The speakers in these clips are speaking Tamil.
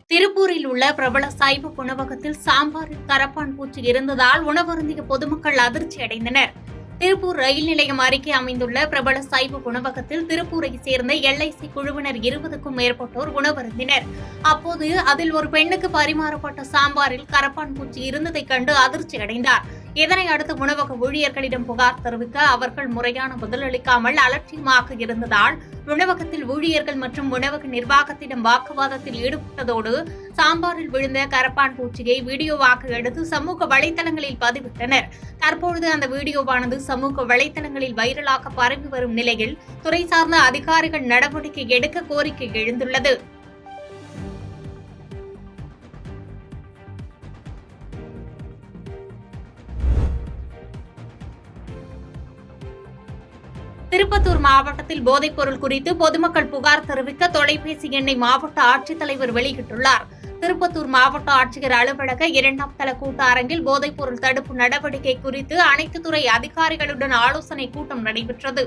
திருப்பூரில் உள்ள பிரபல சைவ உணவகத்தில் சாம்பாரில் கரப்பான் பூச்சி இருந்ததால் உணவருந்திய பொதுமக்கள் அதிர்ச்சி அடைந்தனர். திருப்பூர் ரயில் நிலையம் அருகே அமைந்துள்ள பிரபல சைவ உணவகத்தில் திருப்பூரை சேர்ந்த LIC குழுவினர் 20க்கும் மேற்பட்டோர் உணவருந்தினர். அப்போது அதில் ஒரு பெண்ணுக்கு பரிமாறப்பட்ட சாம்பாரில் கரப்பான் பூச்சி இருந்ததைக் கண்டு அதிர்ச்சி அடைந்தார். இதனை அடுத்து உணவக ஊழியர்களிடம் புகார் தெரிவிக்க அவர்கள் முறையான பதிலளிக்காமல் அலட்சியமாக இருந்ததால் உணவகத்தில் ஊழியர்கள் மற்றும் உணவக நிர்வாகத்திடம் வாக்குவாதத்தில் ஈடுபட்டதோடு சாம்பாரில் விழுந்த கரப்பான் பூச்சியை வீடியோவாக எடுத்து சமூக வலைதளங்களில் பதிவிட்டனர். தற்பொழுது அந்த வீடியோவானது சமூக வலைதளங்களில் வைரலாக பரவி வரும் நிலையில் துறை சார்ந்த அதிகாரிகள் நடவடிக்கை எடுக்க கோரிக்கை எழுந்துள்ளது. திருப்பத்தூர் மாவட்டத்தில் போதைப்பொருள் குறித்து பொதுமக்கள் புகார் தெரிவிக்க தொலைபேசி எண்ணை மாவட்ட ஆட்சித்தலைவர் வெளியிட்டுள்ளார். திருப்பத்தூர் மாவட்ட ஆட்சியர் அலுவலக 2ஆம் தள கூட்ட அரங்கில் போதைப்பொருள் தடுப்பு நடவடிக்கை குறித்து அனைத்து துறை அதிகாரிகளுடன் ஆலோசனை கூட்டம் நடைபெற்றது.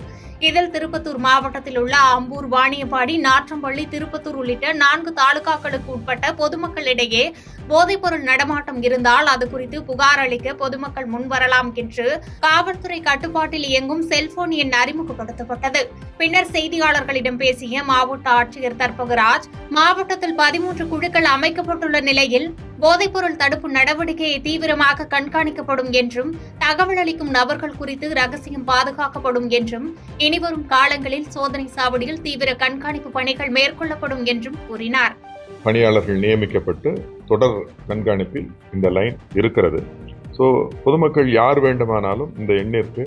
இதில் திருப்பத்தூர் மாவட்டத்தில் உள்ள அம்பூர், வாணியம்பாடி, நாற்றம்பள்ளி, திருப்பத்தூர் உள்ளிட்ட 4 தாலுகாக்களுக்கு உட்பட்ட பொதுமக்களிடையே போதைப்பொருள் நடமாட்டம் இருந்தால் அது குறித்து புகார் அளிக்க பொதுமக்கள் முன்வரலாம் என்று காவல்துறை கட்டுப்பாட்டில் இயங்கும் செல்போன் எண் அறிமுகப்படுத்தப்பட்டது. பின்னர் செய்தியாளர்களிடம் பேசிய மாவட்ட ஆட்சியர் தர்பகராஜ், மாவட்டத்தில் 13 குழுக்கள் அமைக்கப்பட்டுள்ள நிலையில் போதைப்பொருள் தடுப்பு நடவடிக்கையை தீவிரமாக கண்காணிக்கப்படும் என்றும் தகவல் அளிக்கும் நபர்கள் குறித்து ரகசியம் பாதுகாக்கப்படும் என்றும் இனிவரும் காலங்களில் சோதனை சாவடியில் தீவிர கண்காணிப்பு பணிகள் மேற்கொள்ளப்படும் என்றும் கூறினார். பணியாளர்கள் நியமிக்கப்பட்டு தொடர் கண்காணிப்பில் இந்த லைன் இருக்கிறது. பொதுமக்கள் யார் வேண்டுமானாலும் இந்த எண்ணிற்கு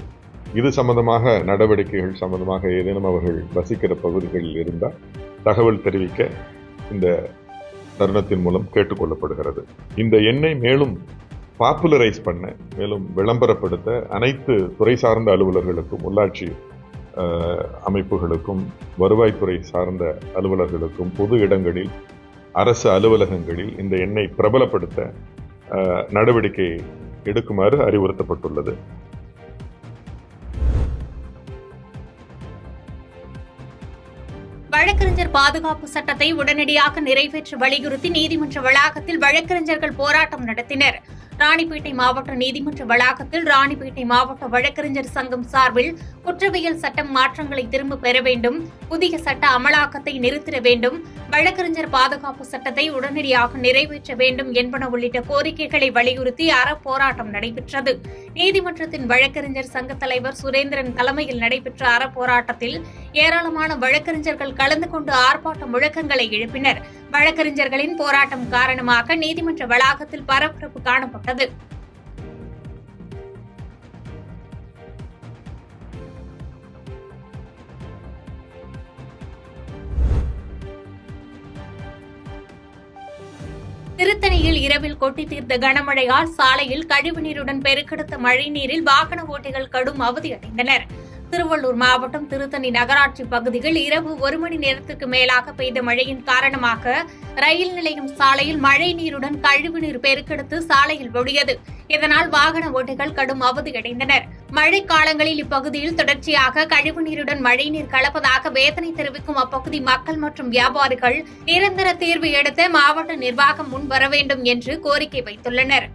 இது சம்பந்தமாக நடவடிக்கைகள் சம்பந்தமாக ஏதேனும் அவர்கள் வசிக்கிற பகுதிகளில் இருந்தால் தகவல் தெரிவிக்க இந்த தருணத்தின் மூலம் கேட்டுக்கொள்ளப்படுகிறது. இந்த எண்ணை மேலும் பாப்புலரைஸ் பண்ண, மேலும் விளம்பரப்படுத்த அனைத்து துறை சார்ந்த அலுவலர்களுக்கும், உள்ளாட்சி அமைப்புகளுக்கும், வருவாய்த்துறை சார்ந்த அலுவலர்களுக்கும், பொது இடங்களில், அரசு அலுவலகங்களில் இந்த எண்ணை பிரபலப்படுத்த நடவடிக்கை எடுக்குமாறு அறிவுறுத்தப்பட்டுள்ளது. வழக்கறிஞர் பாதுகாப்பு சட்டத்தை உடனடியாக நிறைவேற்ற வலியுறுத்தி நீதிமன்ற வளாகத்தில் வழக்கறிஞர்கள் போராட்டம் நடத்தினர். ராணிப்பேட்டை மாவட்ட நீதிமன்ற வளாகத்தில் ராணிப்பேட்டை மாவட்ட வழக்கறிஞர் சங்கம் சார்பில் குற்றவியல் சட்டம் மாற்றங்களை திரும்ப பெற வேண்டும், புதிய சட்ட அமலாக்கத்தை நிறுத்திட வேண்டும், வழக்கறிஞர் பாதுகாப்பு சட்டத்தை உடனடியாக நிறைவேற்ற வேண்டும் என்பன உள்ளிட்ட கோரிக்கைகளை வலியுறுத்தி அறப்போராட்டம் நடைபெற்றது. நீதிமன்றத்தின் வழக்கறிஞர் சங்க தலைவர் சுரேந்திரன் தலைமையில் நடைபெற்ற அறப்போராட்டத்தில் ஏராளமான வழக்கறிஞர்கள் கலந்து கொண்டு ஆர்ப்பாட்ட முழக்கங்களை எழுப்பினர். வழக்கறிஞர்களின் போராட்டம் காரணமாக நீதிமன்ற வளாகத்தில் பரபரப்பு காணப்பட்டது. திருத்தணியில் இரவில் கொட்டி தீர்த்த கனமழையால் சாலையில் கழிவுநீருடன் பெருக்கெடுத்த மழைநீரில் வாகன ஓட்டிகள் கடும் அவதியடைந்தனர். திருவள்ளூர் மாவட்டம் திருத்தணி நகராட்சி பகுதியில் இரவு 1 மணி நேரத்திற்கு மேலாக பெய்த மழையின் காரணமாக ரயில் நிலையம் சாலையில் மழை நீருடன் கழிவுநீர் பெருக்கெடுத்து சாலையில் ஒழியது. இதனால் வாகன ஓட்டிகள் கடும் அவதியடைந்தனர். மழை காலங்களில் இப்பகுதியில் தொடர்ச்சியாக கழிவுநீருடன் மழைநீர் கலப்பதாக வேதனை தெரிவிக்கும் அப்பகுதி மக்கள் மற்றும் வியாபாரிகள் நிரந்தர தீர்வு எடுத்த மாவட்ட நிர்வாகம் முன் வர வேண்டும் என்று கோரிக்கை வைத்துள்ளனர்.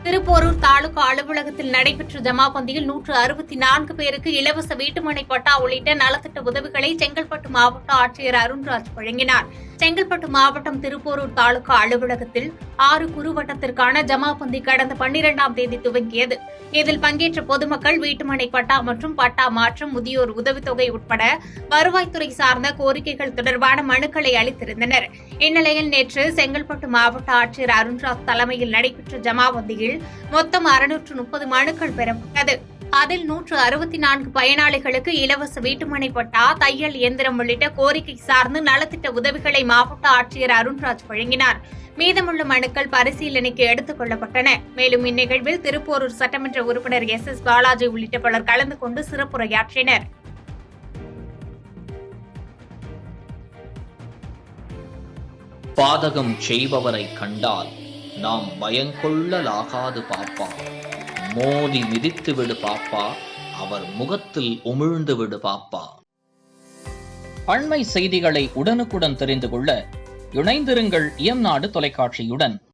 திருப்போரூர் தாலுகா அலுவலகத்தில் நடைபெற்ற ஜமாபந்தியில் 164 பேருக்கு இலவச வீட்டுமனை பட்டா உள்ளிட்ட நலத்திட்ட உதவிகளை செங்கல்பட்டு மாவட்ட ஆட்சியர் அருண்ராஜ் வழங்கினார். செங்கல்பட்டு மாவட்டம் திருப்போரூர் தாலுகா அலுவலகத்தில் 6 குறுவட்டத்திற்கான ஜமாபந்தி கடந்த 12ஆம் தேதி துவங்கியது. இதில் பங்கேற்ற பொதுமக்கள் வீட்டுமனை பட்டா மற்றும் பட்டா மாற்றம், முதியோர் உதவித்தொகை உட்பட வருவாய்த்துறை சார்ந்த கோரிக்கைகள் தொடர்பான மனுக்களை அளித்திருந்தனர். இந்நிலையில் நேற்று செங்கல்பட்டு மாவட்ட ஆட்சியர் அருண்ராஜ் தலைமையில் நடைபெற்ற ஜமாபந்தியில் மொத்தம் 630 மனுக்கள் பெறப்பட்டது. அதில் 164 பயனாளிகளுக்கு இலவச வீட்டுமனை பட்டா, தையல் இயந்திரம் உள்ளிட்ட கோரிக்கை சார்ந்து நலத்திட்ட உதவிகளை மாவட்ட ஆட்சியர் அருண்ராஜ் வழங்கினார். மீதமுள்ள மனுக்கள் பரிசீலனைக்கு எடுத்துக் கொள்ளப்பட்டன. மேலும் இந்நிகழ்வில் திருப்போரூர் சட்டமன்ற உறுப்பினர் SS பாலாஜி உள்ளிட்ட பலர் கலந்து கொண்டு சிறப்புரையாற்றினர். பாதகம் செய்பவரை கண்டால் நாம் பயங்கொள்ளலாகாது பாப்பா. மோதி மிதித்து விடு பாப்பா, அவர் முகத்தில் உமிழ்ந்து விடு பாப்பா. அண்மை செய்திகளை உடனுக்குடன் தெரிந்து கொள்ள இணைந்திருங்கள் இயம்நாடு தொலைக்காட்சியுடன்.